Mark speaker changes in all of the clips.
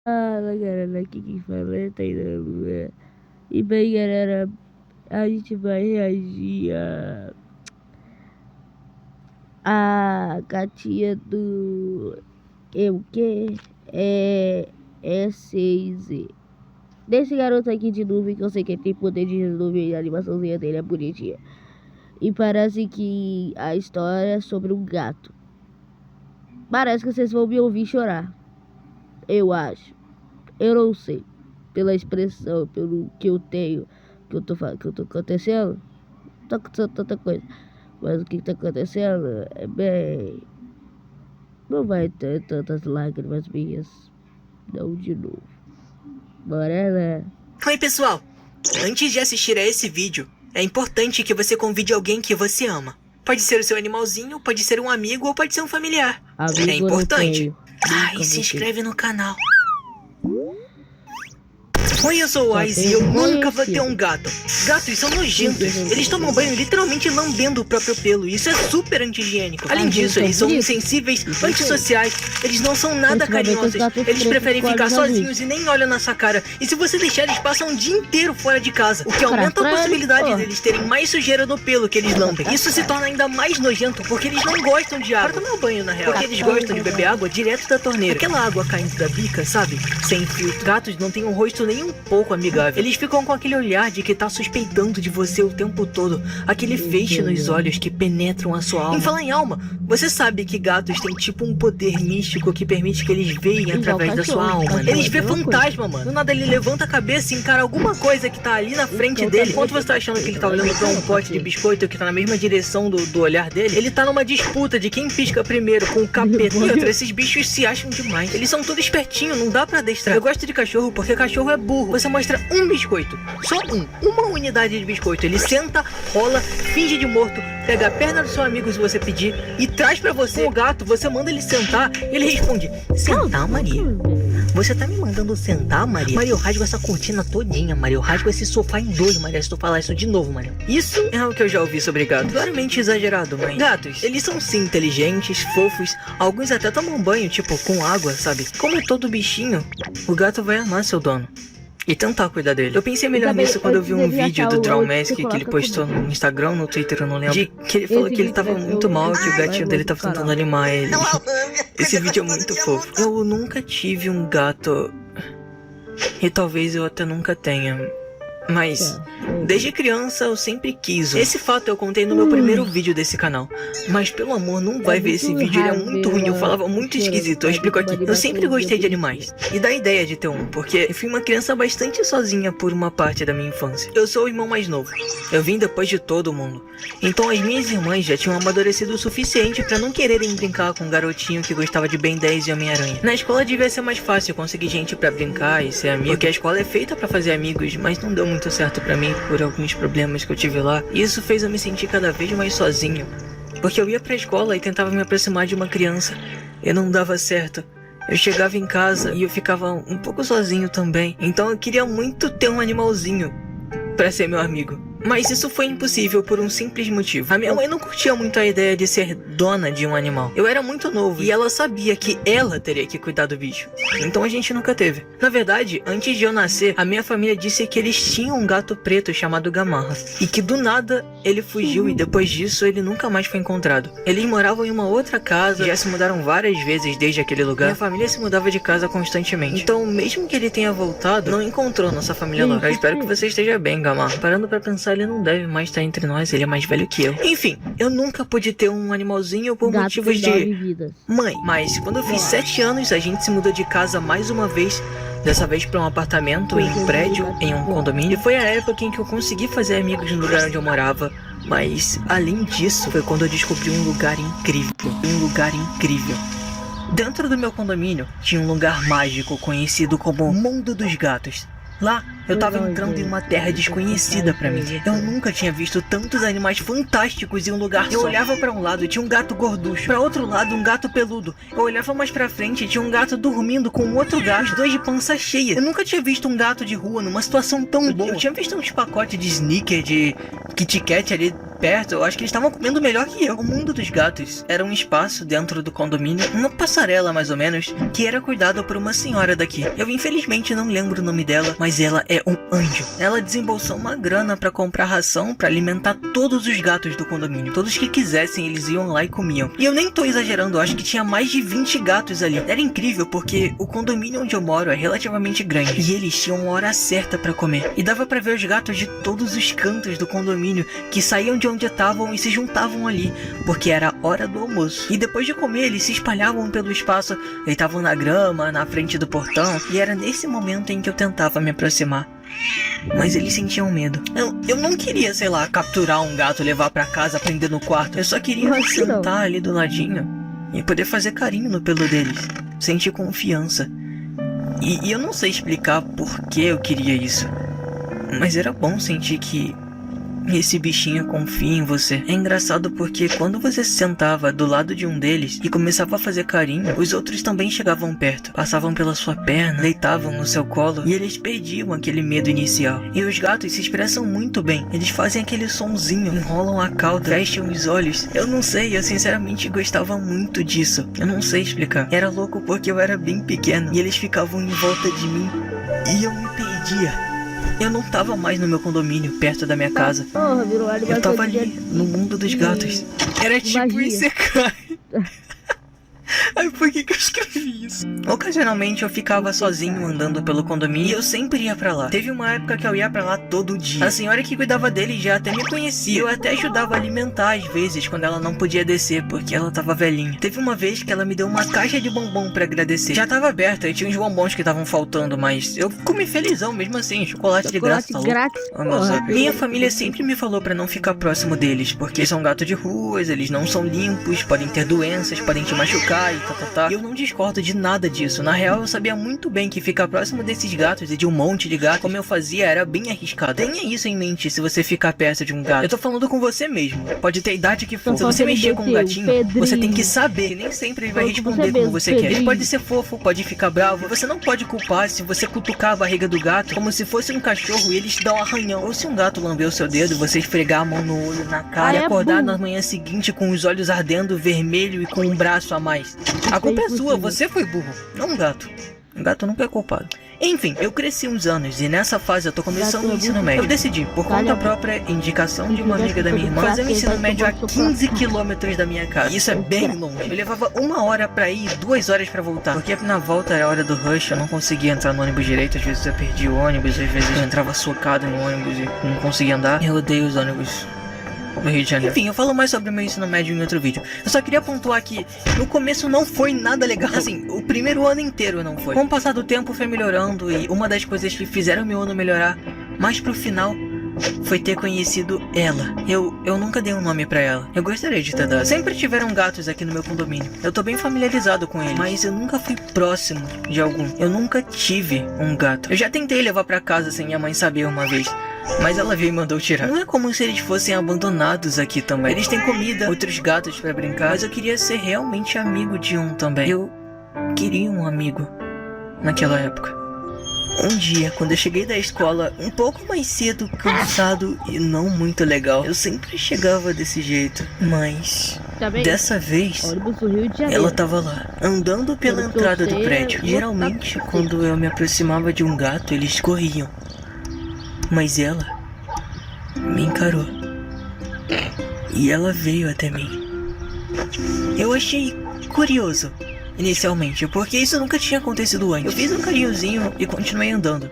Speaker 1: Fala galera, aqui quem fala é Tainando, né? E bem galera, a gente vai reagir a gatinha do... o que? É 6. Desse garoto aqui de nuvem, que eu sei que ele tem poder de nuvem, a animaçãozinha dele é bonitinha. E parece que a história é sobre um gato. Parece que vocês vão me ouvir chorar. Eu acho. Eu não sei. Pela expressão, pelo que eu tenho, que eu tô acontecendo. Tá acontecendo tanta coisa. Mas o que tá acontecendo é bem... Não vai ter tantas lágrimas minhas. Não de novo. Bora lá.
Speaker 2: Oi pessoal, antes de assistir a esse vídeo, é importante que você convide alguém que você ama. Pode ser o seu animalzinho, pode ser um amigo ou pode ser um familiar.
Speaker 1: Amigo
Speaker 2: É importante.
Speaker 1: Nunca
Speaker 2: E se
Speaker 1: vou ter.
Speaker 2: inscreve no canal. Oi, eu sou o Ice e eu nunca vou ter um gato. Gatos são nojentos. Eles tomam banho literalmente lambendo o próprio pelo. Isso é super anti-higiênico. Além disso, eles são insensíveis, antissociais. Eles não são nada carinhosos. Eles preferem ficar sozinhos e nem olham na sua cara. E se você deixar, eles passam o dia inteiro fora de casa. O que aumenta a possibilidade deles terem mais sujeira no pelo que eles lambem. Isso se torna ainda mais nojento porque eles não gostam de água. Para tomar banho, na real. Porque eles gostam de beber água direto da torneira. Aquela água caindo da bica, sabe? Sem filtro. Gatos não têm um rosto nem um pouco amigável. Eles ficam com aquele olhar de que tá suspeitando de você o tempo todo. Aquele feixe nos olhos que penetram a sua alma. Em falar em alma, você sabe que gatos têm tipo um poder místico que permite que eles veem através da sua alma, né? Eles vê fantasma, mano. Do nada ele levanta a cabeça e encara alguma coisa que tá ali na frente dele. Enquanto você tá achando que ele tá olhando pra um pote de biscoito que tá na mesma direção do olhar dele, ele tá numa disputa de quem pisca primeiro com o capeta. E outra, esses bichos se acham demais. Eles são todos espertinhos, não dá pra adestrar. Eu gosto de cachorro porque cachorro é burro. Você mostra um biscoito, só uma unidade de biscoito. Ele senta, rola, finge de morto, pega a perna do seu amigo se você pedir e traz pra você. O gato, você manda ele sentar, ele responde: sentar, Maria? Você tá me mandando sentar, Maria? Maria, eu rasgo essa cortina todinha, Maria. Eu rasgo esse sofá em dois, Maria, se tu falar isso de novo, Maria. Isso é o que eu já ouvi sobre gatos. Claramente exagerado, mas... Gatos, eles são sim inteligentes, fofos. Alguns até tomam banho, tipo, com água, sabe? Como todo bichinho, o gato vai amar seu dono e tentar cuidar dele. Eu pensei melhor nisso quando eu vi um vídeo do Drow Mask que ele postou no Instagram, no Twitter, eu não lembro. Que ele falou que ele tava muito mal, que o gatinho dele tava tentando animar ele. Esse vídeo é muito fofo. Eu nunca tive um gato. E talvez eu até nunca tenha. Mas, desde criança eu sempre quis. Esse fato eu contei no meu primeiro vídeo desse canal. Mas pelo amor, não vai ver esse vídeo, ele é muito ruim. Eu falava muito esquisito, eu explico aqui. Eu sempre gostei de animais e da ideia de ter um, porque eu fui uma criança bastante sozinha por uma parte da minha infância. Eu sou o irmão mais novo. Eu vim depois de todo mundo. Então as minhas irmãs já tinham amadurecido o suficiente pra não quererem brincar com um garotinho que gostava de Ben 10 e Homem-Aranha. Na escola devia ser mais fácil conseguir gente pra brincar e ser amigo, porque a escola é feita pra fazer amigos, mas não deu muito certo pra mim por alguns problemas que eu tive lá. E isso fez eu me sentir cada vez mais sozinho, porque eu ia pra escola e tentava me aproximar de uma criança e não dava certo. Eu chegava em casa e eu ficava um pouco sozinho também. Então eu queria muito ter um animalzinho pra ser meu amigo. Mas isso foi impossível por um simples motivo. A minha mãe não curtia muito a ideia de ser dona de um animal. Eu era muito novo e ela sabia que ela teria que cuidar do bicho. Então a gente nunca teve. Na verdade, antes de eu nascer, a minha família disse que eles tinham um gato preto chamado Gamarra. E que do nada ele fugiu e depois disso ele nunca mais foi encontrado. Eles moravam em uma outra casa, já se mudaram várias vezes desde aquele lugar. Minha família se mudava de casa constantemente. Então mesmo que ele tenha voltado, não encontrou nossa família lá. Eu espero que você esteja bem, Gamarra. Parando pra pensar, ele não deve mais estar entre nós, ele é mais velho que eu. Enfim, eu nunca pude ter um animalzinho por motivos de mãe. Mas quando eu fiz 7 anos, a gente se mudou de casa mais uma vez. Dessa vez para um apartamento em um prédio, em um condomínio. E foi a época em que eu consegui fazer amigos no lugar onde eu morava. Mas, além disso, foi quando eu descobri um lugar incrível. Um lugar incrível. Dentro do meu condomínio, tinha um lugar mágico conhecido como Mundo dos Gatos. Lá Eu tava entrando em uma terra desconhecida pra mim. Eu nunca tinha visto tantos animais fantásticos em um lugar só. Eu olhava pra um lado e tinha um gato gorducho, pra outro lado um gato peludo. Eu olhava mais pra frente e tinha um gato dormindo com um outro gato, os dois de pança cheia. Eu nunca tinha visto um gato de rua numa situação tão boa. Eu tinha visto uns pacotes de Snickers, de Kit Kat ali perto. Eu acho que eles estavam comendo melhor que eu. O mundo dos gatos era um espaço dentro do condomínio, uma passarela mais ou menos, que era cuidado por uma senhora daqui. Eu infelizmente não lembro o nome dela, mas ela é um anjo. Ela desembolsou uma grana pra comprar ração pra alimentar todos os gatos do condomínio. Todos que quisessem, eles iam lá e comiam. E eu nem tô exagerando, eu acho que tinha mais de 20 gatos ali. Era incrível porque o condomínio onde eu moro é relativamente grande e eles tinham uma hora certa pra comer. E dava pra ver os gatos de todos os cantos do condomínio que saíam de onde estavam e se juntavam ali, porque era a hora do almoço. E depois de comer, eles se espalhavam pelo espaço, deitavam na grama, na frente do portão, e era nesse momento em que eu tentava me aproximar. Mas eles sentiam medo. Eu não queria, sei lá, capturar um gato, levar pra casa, prender no quarto. Eu só queria sentar ali do ladinho e poder fazer carinho no pelo deles, sentir confiança. E eu não sei explicar por que eu queria isso, mas era bom sentir que esse bichinho confia em você. É engraçado porque quando você se sentava do lado de um deles e começava a fazer carinho, os outros também chegavam perto, passavam pela sua perna, deitavam no seu colo e eles perdiam aquele medo inicial. E os gatos se expressam muito bem. Eles fazem aquele sonzinho, enrolam a cauda, fecham os olhos. Eu não sei, eu sinceramente gostava muito disso. Eu não sei explicar. Era louco porque eu era bem pequeno e eles ficavam em volta de mim e eu me perdia. Eu não tava mais no meu condomínio, perto da minha casa. Eu tava ali, no mundo dos gatos. Era tipo Isekai. Ai, por que eu escrevi isso? Ocasionalmente eu ficava sozinho andando pelo condomínio e eu sempre ia pra lá. Teve uma época que eu ia pra lá todo dia. A senhora que cuidava dele já até me conhecia. Eu até ajudava a alimentar às vezes quando ela não podia descer porque ela tava velhinha. Teve uma vez que ela me deu uma caixa de bombom pra agradecer. Já tava aberta e tinha uns bombons que estavam faltando, mas eu comi felizão mesmo assim. Chocolate de graça, tá louco? Minha família sempre me falou pra não ficar próximo deles, porque são gatos de ruas, eles não são limpos, podem ter doenças, podem te machucar e E eu não discordo de nada disso. Na real, eu sabia muito bem que ficar próximo desses gatos e de um monte de gatos, como eu fazia, era bem arriscado. Tenha isso em mente se você ficar perto de um gato. Eu tô falando com você mesmo. Pode ter a idade que for. Se você mexer com um gatinho, você tem que saber que nem sempre ele vai responder como você quer. Ele pode ser fofo, pode ficar bravo. Você não pode culpar se você cutucar a barriga do gato como se fosse um cachorro e eles te dão um arranhão. Ou se um gato lamber o seu dedo, você esfregar a mão no olho, na cara e acordar na manhã seguinte com os olhos ardendo, vermelho e com um braço a mais. A culpa é sua, você foi burro, não um gato. Um gato nunca é culpado. Enfim, eu cresci uns anos e nessa fase eu tô começando o ensino médio. Eu decidi, por conta própria, indicação de uma amiga da minha irmã, fazer o ensino médio a 15 quilômetros da minha casa. Isso é bem longe. Eu levava 1 hora pra ir e 2 horas pra voltar. Porque na volta era a hora do rush, eu não conseguia entrar no ônibus direito. Às vezes eu perdia o ônibus, às vezes eu entrava socado no ônibus e não conseguia andar. Eu odeio os ônibus no Rio de Janeiro. Enfim, eu falo mais sobre o meu ensino médio em outro vídeo. Eu só queria pontuar que no começo não foi nada legal. Assim, o primeiro ano inteiro não foi. Com o passar do tempo foi melhorando e uma das coisas que fizeram meu ano melhorar mais pro final foi ter conhecido ela. Eu nunca dei um nome pra ela. Eu gostaria de ter dado. Sempre tiveram gatos aqui no meu condomínio. Eu tô bem familiarizado com eles, mas eu nunca fui próximo de algum. Eu nunca tive um gato. Eu já tentei levar pra casa sem minha mãe saber uma vez, mas ela veio e mandou tirar. Não é como se eles fossem abandonados aqui também. Eles têm comida, outros gatos pra brincar, mas eu queria ser realmente amigo de um também. Eu queria um amigo naquela época. Um dia, quando eu cheguei da escola, um pouco mais cedo, cansado e não muito legal, eu sempre chegava desse jeito, mas dessa vez, ela tava lá, andando pela entrada do prédio. Geralmente, quando eu me aproximava de um gato, eles corriam, mas ela me encarou e ela veio até mim. Eu achei curioso inicialmente, porque isso nunca tinha acontecido antes. Eu fiz um carinhozinho e continuei andando.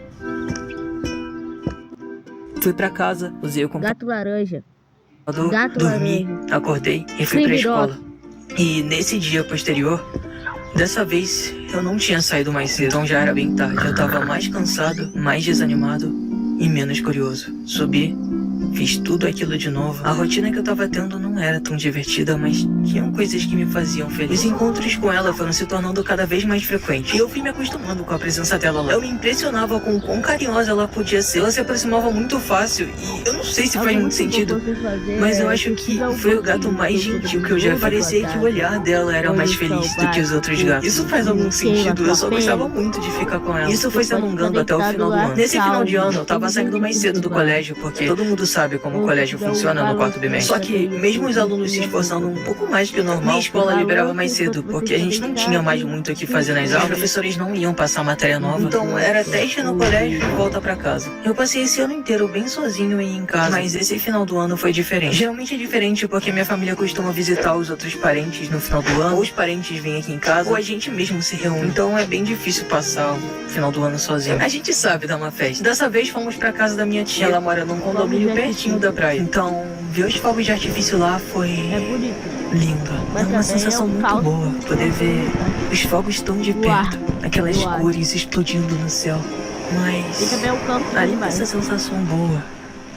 Speaker 2: Fui pra casa, usei o computador,
Speaker 1: Gato laranja.
Speaker 2: dormi, acordei e fui pra escola. E nesse dia posterior, dessa vez eu não tinha saído mais cedo, então já era bem tarde. Eu tava mais cansado, mais desanimado e menos curioso. Subi fiz tudo aquilo de novo. A rotina que eu tava tendo não era tão divertida, mas tinham coisas que me faziam feliz. Os encontros com ela foram se tornando cada vez mais frequentes, e eu fui me acostumando com a presença dela lá. Eu me impressionava com o quão carinhosa ela podia ser. Ela se aproximava muito fácil, e eu não sei se faz muito sentido, mas eu acho que foi o gato mais gentil que eu já vi. Parecia que o olhar dela era mais feliz do que os outros gatos. Isso faz algum sentido, eu só gostava muito de ficar com ela. Isso foi se alongando até o final do ano. Nesse final de ano, eu tava saindo mais cedo do colégio, porque todo mundo sabe como o colégio funciona no quarto bimestre. Só que, mesmo os alunos se esforçando um pouco mais que o normal, a escola liberava mais cedo, porque a gente não tinha mais muito o que fazer nas aulas. Os professores não iam passar matéria nova, então era teste no colégio e volta pra casa. Eu passei esse ano inteiro bem sozinho e em casa, mas esse final do ano foi diferente. Geralmente é diferente porque minha família costuma visitar os outros parentes no final do ano, ou os parentes vêm aqui em casa, ou a gente mesmo se reúne. Então é bem difícil passar o final do ano sozinho. A gente sabe dar uma festa. Dessa vez fomos pra casa da minha tia. Ela mora num condomínio pertinho da praia. Então, ver os fogos de artifício lá foi lindo. É uma sensação muito boa poder ver os fogos tão de perto, aquelas cores explodindo no céu. Mas além dessa sensação boa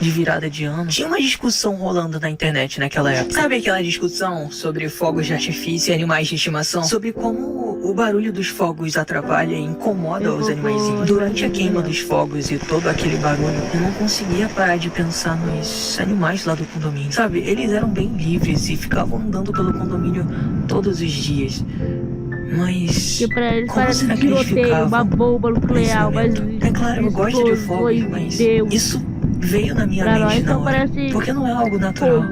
Speaker 2: de virada de ano, tinha uma discussão rolando na internet naquela época. Sabe aquela discussão sobre fogos de artifício e animais de estimação? Sobre como o barulho dos fogos atrapalha e incomoda os animaizinhos. Durante a queima dos fogos e todo aquele barulho, eu não conseguia parar de pensar nos animais lá do condomínio. Sabe, eles eram bem livres e ficavam andando pelo condomínio todos os dias. Mas
Speaker 1: que pra eles
Speaker 2: como
Speaker 1: parece
Speaker 2: será
Speaker 1: um
Speaker 2: que eles
Speaker 1: tiroteio,
Speaker 2: ficavam
Speaker 1: uma bomba nuclear, mas
Speaker 2: é claro, eu gosto de fogos, mas isso veio na minha mente na hora, porque não é algo natural.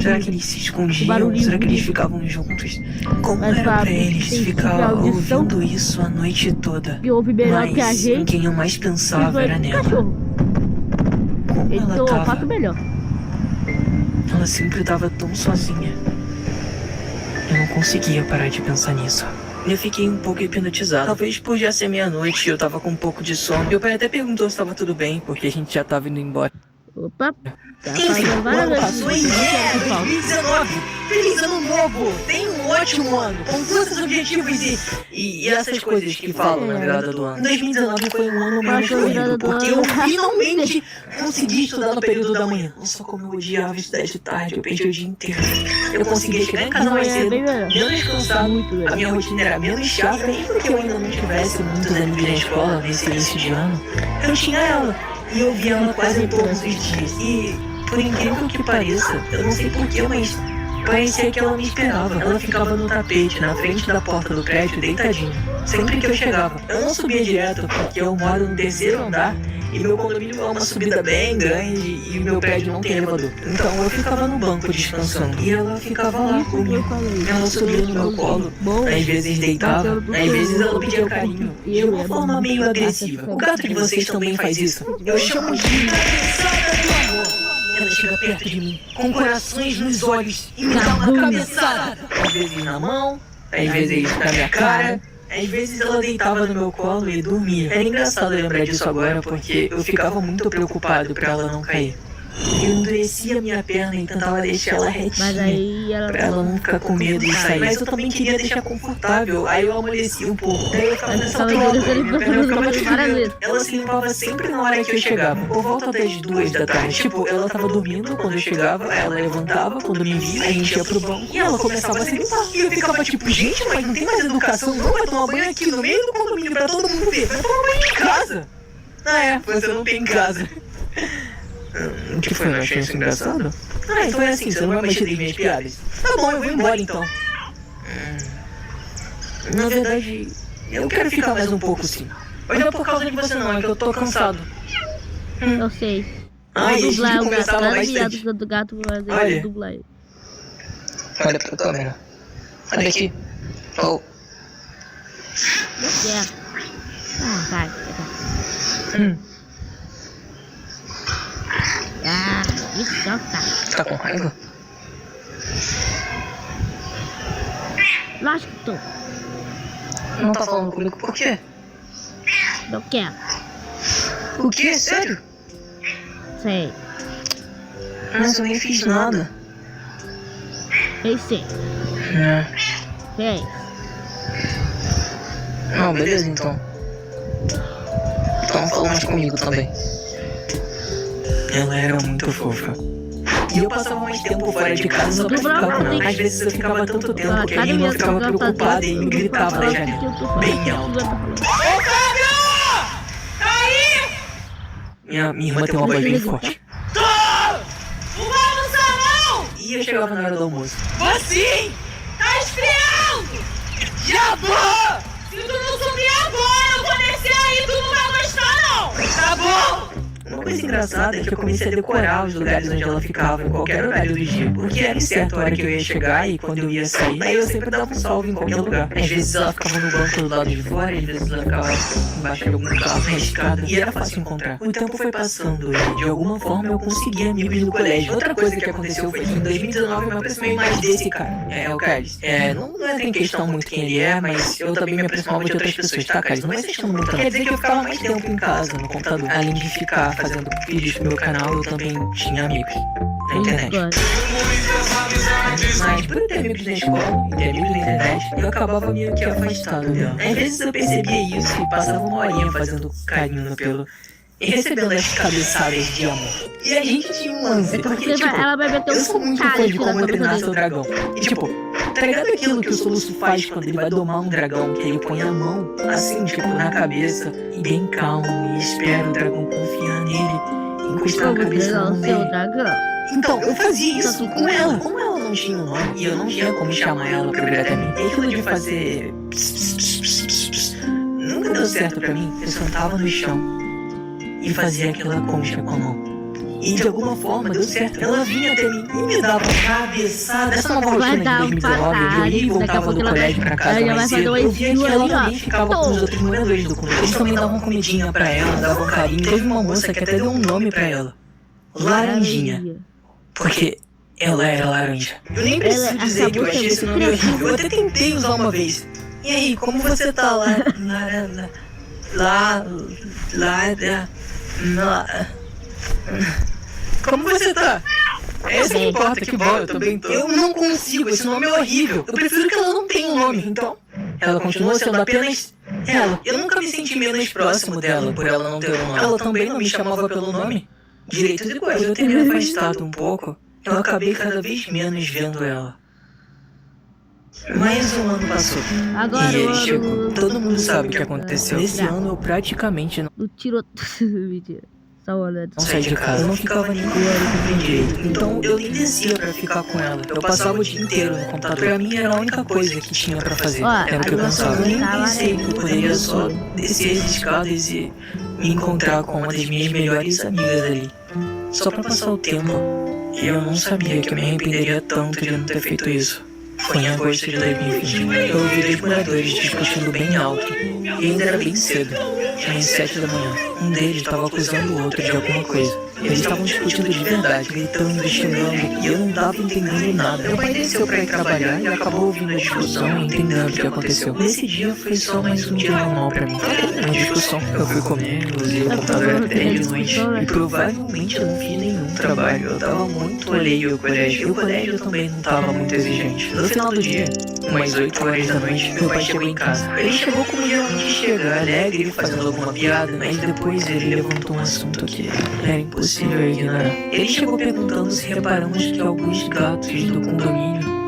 Speaker 2: Será que eles se escondiam? Será que eles ficavam juntos? Como era pra eles ficar ouvindo isso a noite toda?
Speaker 1: Que ouve melhor que a
Speaker 2: Mas
Speaker 1: gente.
Speaker 2: quem eu mais pensava era nela.
Speaker 1: Cachorro.
Speaker 2: Como ela
Speaker 1: Então,
Speaker 2: tava?
Speaker 1: faço melhor.
Speaker 2: Ela sempre tava tão sozinha. Eu não conseguia parar de pensar nisso. Eu fiquei um pouco hipnotizado. Talvez por já ser meia-noite, eu tava com um pouco de sono. Meu pai até perguntou se tava tudo bem, porque a gente já tava indo embora.
Speaker 1: Opa, tá
Speaker 2: Enfim,
Speaker 1: fazendo
Speaker 2: o
Speaker 1: várias
Speaker 2: ano
Speaker 1: vezes.
Speaker 2: passou em 2019. Feliz ano novo! Tenha um ótimo ano, com todos os objetivos e essas coisas que falam na virada do ano. 2019 foi um ano menos corrido, porque eu finalmente consegui estudar no período da manhã. Nossa, como eu odiava estudar de tarde, eu perdi o dia inteiro. Eu conseguia chegar em casa mais cedo, menos cansado, a minha rotina era menos chata, e porque eu ainda não tivesse muitos amigos na escola nesse início de ano, eu tinha ela. E eu via ela quase todos os dias. E, por incrível que pareça, eu não sei porquê, mas parecia que ela me esperava. Ela ficava no tapete, na frente da porta do prédio, deitadinha. Sempre que eu chegava. Eu não subia direto, porque eu moro no terceiro andar. E meu condomínio é uma subida bem grande e o meu prédio não tem elevador. Então eu ficava no banco descansando. E ela ficava lá comigo. Ela subia no meu colo. Às vezes deitava, às vezes ela pedia carinho. De uma forma meio agressiva. O gato de vocês também faz isso. Eu chamo de cabeçada do amor. Ela chega perto de mim, com corações nos olhos, e me dá uma cabeçada. Às vezes na mão, às vezes na minha cara. Às vezes ela deitava no meu colo e dormia. Era engraçado lembrar disso agora, porque eu ficava muito preocupado pra ela não cair. Eu endurecia minha perna e tentava deixar ela
Speaker 1: Mas
Speaker 2: retinha,
Speaker 1: aí ela
Speaker 2: pra ela não ficar com medo de sair. Mas eu também queria deixar confortável, aí eu amolecia um pouco. Daí eu ficava nessa troca, minha perna ficava tremendo. Ela se limpava sempre na hora que eu chegava, por volta das 2 da tarde. Tipo, ela tava dormindo quando eu chegava, ela levantava quando me via, a gente ia pro banco e ela começava a se limpar. E eu ficava tipo, gente, mas não tem mais educação não? Vai tomar banho aqui no meio do condomínio pra todo mundo ver. Vai tomar banho em casa. Ah é, você não tem em casa. O que foi? Não achei isso engraçado? Ah, então é assim, você não vai mexer nas minhas piadas. Tá bom, eu vou embora então. Na verdade, eu quero ficar mais um pouco sim. Mas não é por causa de você não, é que eu tô cansado.
Speaker 1: eu sei.
Speaker 2: Ai,
Speaker 1: Vou
Speaker 2: a
Speaker 1: dublar
Speaker 2: gente
Speaker 1: o gato.
Speaker 2: conversava
Speaker 1: Cada
Speaker 2: bastante.
Speaker 1: viado do gato vai fazer
Speaker 2: Olha.
Speaker 1: dublar ele.
Speaker 2: Olha pra câmera. Olha aqui. Oh.
Speaker 1: É. Ah, vai. Ah, isso já tá.
Speaker 2: Tá com raiva?
Speaker 1: Lógico que tô.
Speaker 2: Não tá falando comigo por quê?
Speaker 1: Não quero.
Speaker 2: O quê? Sério?
Speaker 1: Sei.
Speaker 2: Mas eu nem fiz nada.
Speaker 1: Fez sim. Fez.
Speaker 2: Não, beleza então. Então não falou mais comigo também. Ela era muito fofa. E eu passava mais tempo fora de casa só pra ficar com ela. Às vezes eu ficava tanto tempo que a minha irmã ficava preocupada e me gritava na janela, bem alto.
Speaker 3: Ô, Fábio! Tá aí?
Speaker 2: Minha irmã tem uma voz bem forte.
Speaker 3: Tô! Não vai almoçar, não!
Speaker 2: E eu chegava na hora do almoço.
Speaker 3: Vou sim! Tá esfriando! Já vou! Se tu não subir agora, eu vou descer aí, tu não vai gostar, não! Tá bom!
Speaker 2: Uma coisa engraçada é que eu comecei a decorar os lugares onde ela ficava em qualquer horário do dia. Porque era certa a hora que eu ia chegar e quando eu ia sair, aí eu sempre dava um salve em qualquer lugar. Às vezes ela ficava no banco do lado de fora, às vezes ela ficava embaixo de algum carro na escada. E era fácil encontrar. O tempo foi passando e de alguma forma eu consegui amigos no colégio. Outra coisa que aconteceu foi que em 2019 eu me aproximei mais desse cara. É o Carlos. Não é em questão muito quem ele é, mas eu também me aproximava de outras pessoas, tá, Carlos? Não vai se achando muito. Quer dizer que eu ficava mais tempo em casa, no computador. Além de ficar fazendo vídeos pro meu canal, eu também tinha amigos na internet. Mas por eu ter amigos na escola e ter amigos na internet, eu acabava meio que afastado dela. Às vezes eu percebia isso e passava uma horinha fazendo carinho no pelo e recebendo as cabeçadas de amor. E a gente tinha um lance, porque tipo,
Speaker 1: ela vai meter
Speaker 2: eu sou muito fã de como treinar seu dragão. E tipo, tá ligado aquilo que o Soluço faz quando ele vai domar um dragão? Que ele põe a mão, assim, tipo, na cabeça, e bem calmo, e espera o dragão confiar nele, encostar a cabeça no meio. Então, eu fazia isso com ela. Como ela não tinha um nome, e eu não tinha como chamar ela pra vir até mim, e aquilo de fazer nunca deu certo pra mim. Eu sentava no chão e fazia aquela concha com a mão. E de alguma forma deu certo. Ela vinha até mim e me dava cabeçada. Essa nova rotina de 2019, onde eu ia e voltava do colégio pra casa mais cedo, eu via que ela também ficava com os outros moradores do condomínio. Eles também davam comidinha pra ela, davam carinho. Teve uma moça que até deu um nome pra ela: Laranjinha. Porque ela era laranja. Eu nem preciso dizer que eu achei esse nome horrível. Eu até tentei usar uma vez. E aí, como você tá lá? Como você tá? É isso que importa, que bom, eu também tô. Eu não consigo, esse nome é horrível. Eu prefiro que ela não tenha um nome, então ela continua sendo apenas ela. Eu nunca me senti menos próximo dela por ela não ter um nome. Ela também não me chamava pelo nome. Direitos iguais, eu ter me afastado um pouco, eu acabei cada vez menos vendo ela. Mais um ano passou.
Speaker 1: Agora
Speaker 2: e ele chegou. Todo mundo sabe o que aconteceu. Esse
Speaker 1: Não.
Speaker 2: ano eu praticamente não
Speaker 1: Mentira. Só olhando.
Speaker 2: saí de casa. Eu não ficava nem com ela direito. Então eu nem descia pra ficar com ela. Eu passava o dia inteiro no computador. Pra mim era a única coisa que tinha pra fazer. Era o que eu pensava. Eu nem pensei que eu poderia só descer as escadas e me encontrar com uma das minhas melhores amigas ali. Só pra passar o tempo. E eu não sabia que eu me arrependeria tanto de não ter feito isso. Foi em agosto de 2020. Eu ouvi 2 moradores discutindo bem alto. E ainda era bem cedo. Tinha 7 da manhã. Um deles estava acusando o outro de alguma coisa. Eles estavam discutindo de verdade, gritando, xingando, e eu não tava entendendo nada. Meu pai desceu pra ir trabalhar e acabou ouvindo a discussão e entendendo o que aconteceu. Nesse dia foi só mais um dia normal pra mim. Uma discussão. Eu fui comer, usei o computador até de noite. E provavelmente eu não fiz nenhum trabalho. Eu tava muito alheio ao colégio. E o colégio também não tava muito exigente. No final do dia, umas 8 horas da noite, meu pai chegou em casa. Ele chegou como geralmente chega, alegre, fazendo alguma piada, mas depois ele levantou um assunto que era impossível ignorar. Ele chegou perguntando se reparamos que alguns gatos do condomínio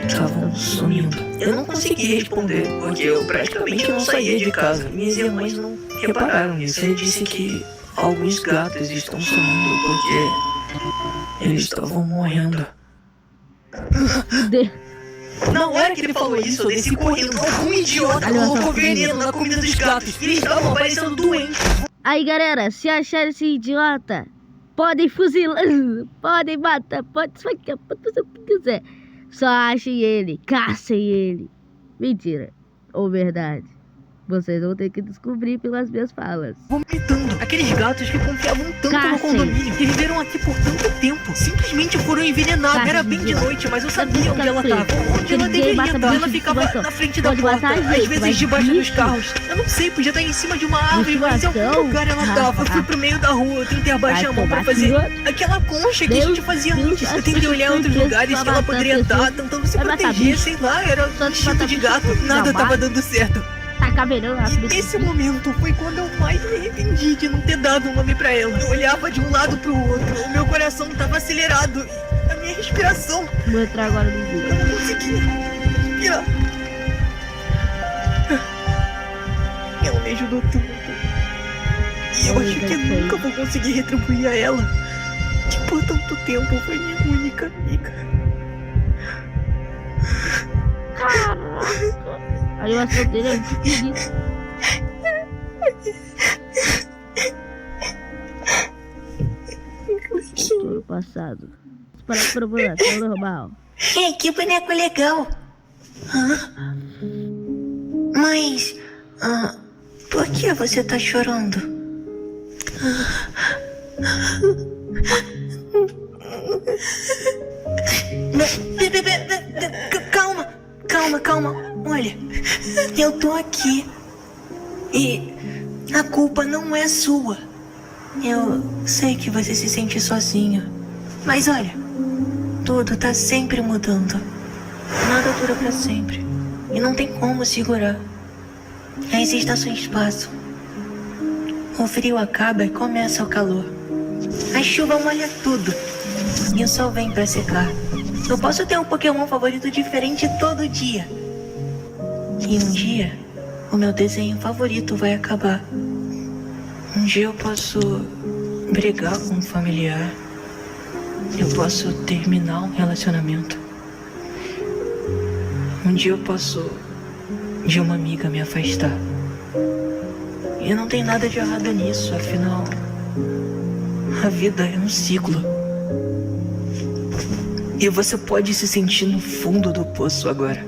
Speaker 2: estavam sumindo. Eu não consegui responder, porque eu praticamente não saía de casa. Minhas irmãs não repararam nisso. Ele disse que alguns gatos estão sumindo porque eles estavam morrendo. Na hora que ele falou isso, eu desci correndo. Algum idiota colocou veneno na comida dos gatos. Eles estavam parecendo doentes.
Speaker 1: Aí, galera, se achar esse idiota, podem fuzilar, podem matar, podem esfaquear, pode fazer o que quiser. Só achem ele, caçem ele. Mentira, ou verdade. Vocês vão ter que descobrir pelas minhas falas.
Speaker 2: Vomitando. Aqueles gatos que confiavam tanto no
Speaker 1: Caçem.
Speaker 2: condomínio, que viveram aqui por tanto tempo, simplesmente foram envenenados.
Speaker 1: Caçem,
Speaker 2: Era bem de noite, mas eu sabia onde ela
Speaker 1: Caçem.
Speaker 2: tava. Onde ela
Speaker 1: Ninguém
Speaker 2: deveria
Speaker 1: mata
Speaker 2: estar.
Speaker 1: bicho
Speaker 2: Ela
Speaker 1: de
Speaker 2: ficava
Speaker 1: estimação.
Speaker 2: na frente da
Speaker 1: Pode
Speaker 2: porta,
Speaker 1: matar
Speaker 2: às
Speaker 1: gente,
Speaker 2: vezes
Speaker 1: mas
Speaker 2: debaixo dos
Speaker 1: bicho?
Speaker 2: carros. Eu não sei, podia estar em cima de uma árvore, mas em algum
Speaker 1: Estimação?
Speaker 2: lugar ela tava. Eu fui pro meio da rua, eu tentei abaixar a mão pra fazer aquela concha que a gente fazia antes. Eu tentei olhar em outros lugares que ela poderia estar, tentando se
Speaker 1: Vai matar
Speaker 2: proteger,
Speaker 1: bicho?
Speaker 2: sei lá, era
Speaker 1: Só
Speaker 2: um
Speaker 1: te
Speaker 2: instinto
Speaker 1: matar
Speaker 2: de
Speaker 1: bicho.
Speaker 2: gato. Nada
Speaker 1: Não,
Speaker 2: tava dando certo.
Speaker 1: Tá caveirão rápido.
Speaker 2: Esse momento foi quando eu mais me arrependi de não ter dado um nome pra ela. Eu olhava de um lado pro outro, o meu coração tava acelerado, a minha respiração.
Speaker 1: Vou entrar agora no vídeo.
Speaker 2: Eu não conseguia respirar. Ela me ajudou tanto. E eu acho que eu nunca vou conseguir retribuir a ela, que por tanto tempo foi minha única amiga.
Speaker 1: Caraca. A animação dele é muito bonita. Futuro passado. Para a população normal.
Speaker 4: Ei, que boneco legal. Mas... por que você tá chorando? Calma. Olha, eu tô aqui. E a culpa não é sua. Eu sei que você se sente sozinha. Mas olha, tudo tá sempre mudando. Nada dura pra sempre. E não tem como segurar. As estações passam. O frio acaba e começa o calor. A chuva molha tudo. E o sol vem pra secar. Eu posso ter um Pokémon favorito diferente todo dia. E um dia, o meu desenho favorito vai acabar. Um dia eu posso brigar com um familiar. Eu posso terminar um relacionamento. Um dia eu posso de uma amiga me afastar. E não tem nada de errado nisso, afinal, a vida é um ciclo. E você pode se sentir no fundo do poço agora,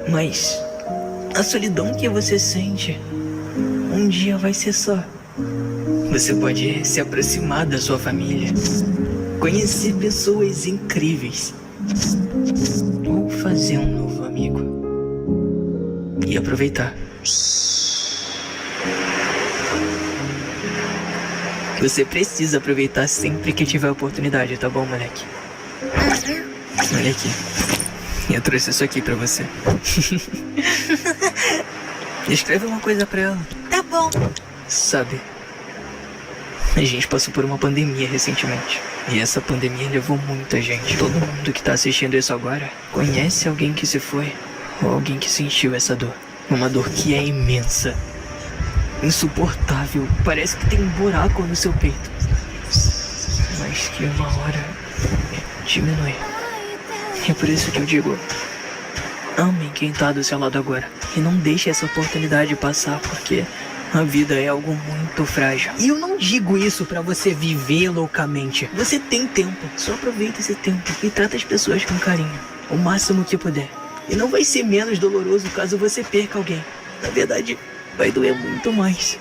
Speaker 4: mas a solidão que você sente um dia vai ser só. Você pode se aproximar da sua família, conhecer pessoas incríveis, ou fazer um novo amigo e aproveitar. Você precisa aproveitar sempre que tiver oportunidade, tá bom, moleque? Olha aqui. Eu trouxe isso aqui pra você. Escreve uma coisa pra ela. Tá bom.
Speaker 2: Sabe, a gente passou por uma pandemia recentemente. E essa pandemia levou muita gente. Todo mundo que tá assistindo isso agora conhece alguém que se foi, ou alguém que sentiu essa dor. Uma dor que é imensa, insuportável. Parece que tem um buraco no seu peito, mas que uma hora diminui. É por isso que eu digo, amem quem tá do seu lado agora. E não deixe essa oportunidade passar, porque a vida é algo muito frágil. E eu não digo isso pra você viver loucamente. Você tem tempo, só aproveita esse tempo e trata as pessoas com carinho, o máximo que puder. E não vai ser menos doloroso caso você perca alguém. Na verdade, vai doer muito mais.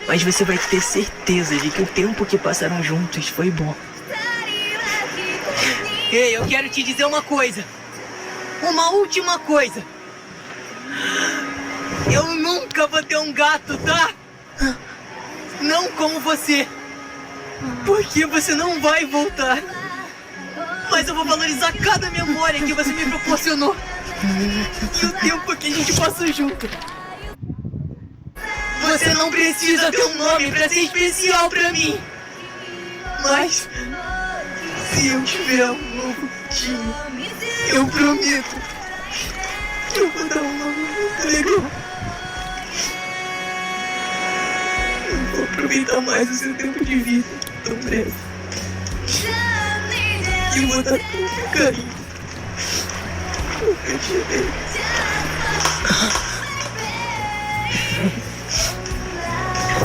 Speaker 2: Mas você vai ter certeza de que o tempo que passaram juntos foi bom. Ei, eu quero te dizer uma coisa. Uma última coisa. Eu nunca vou ter um gato, tá? Não como você. Porque você não vai voltar. Mas eu vou valorizar cada memória que você me proporcionou. E o tempo que a gente passou junto. Você não precisa ter um nome pra ser especial pra mim. Mas se eu tiver um novo dia, eu prometo que eu vou dar um nome muito legal. Eu vou aproveitar mais o seu tempo de vida tão breve. E eu vou dar todo carinho. Eu te amei.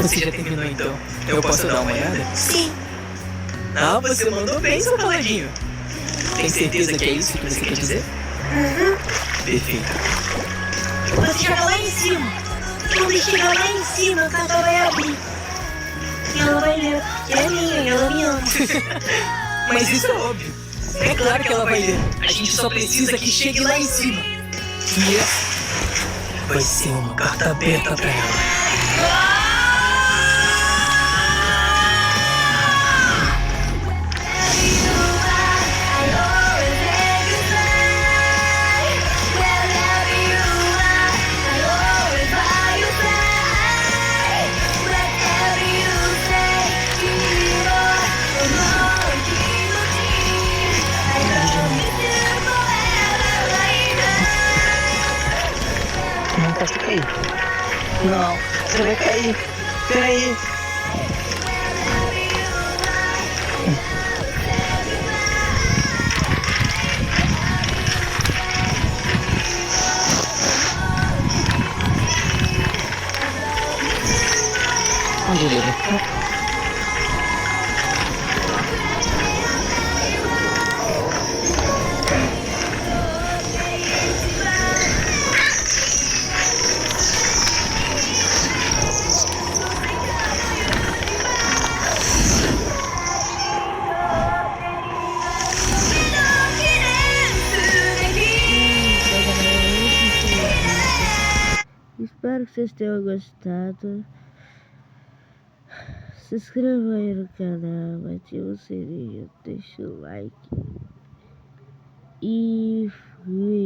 Speaker 2: Você já terminou então? Eu posso dar uma olhada?
Speaker 4: Sim.
Speaker 2: Ah, você mandou bem, seu caladinho. Tem certeza que é isso que você quer dizer? Perfeito.
Speaker 4: Você joga lá em cima. Quando chegar lá em cima, a carta vai abrir. E ela vai ler. É minha e ela me ama.
Speaker 2: Mas isso é óbvio. É claro que ela vai ler. A gente só precisa que chegue lá em cima. E essa vai ser uma carta aberta pra ela.
Speaker 4: Não, ele vai cair. Peraí. Onde ele vai?
Speaker 1: Espero que vocês tenham gostado. Se inscreva aí no canal, ative o sininho, deixa o like. E fui.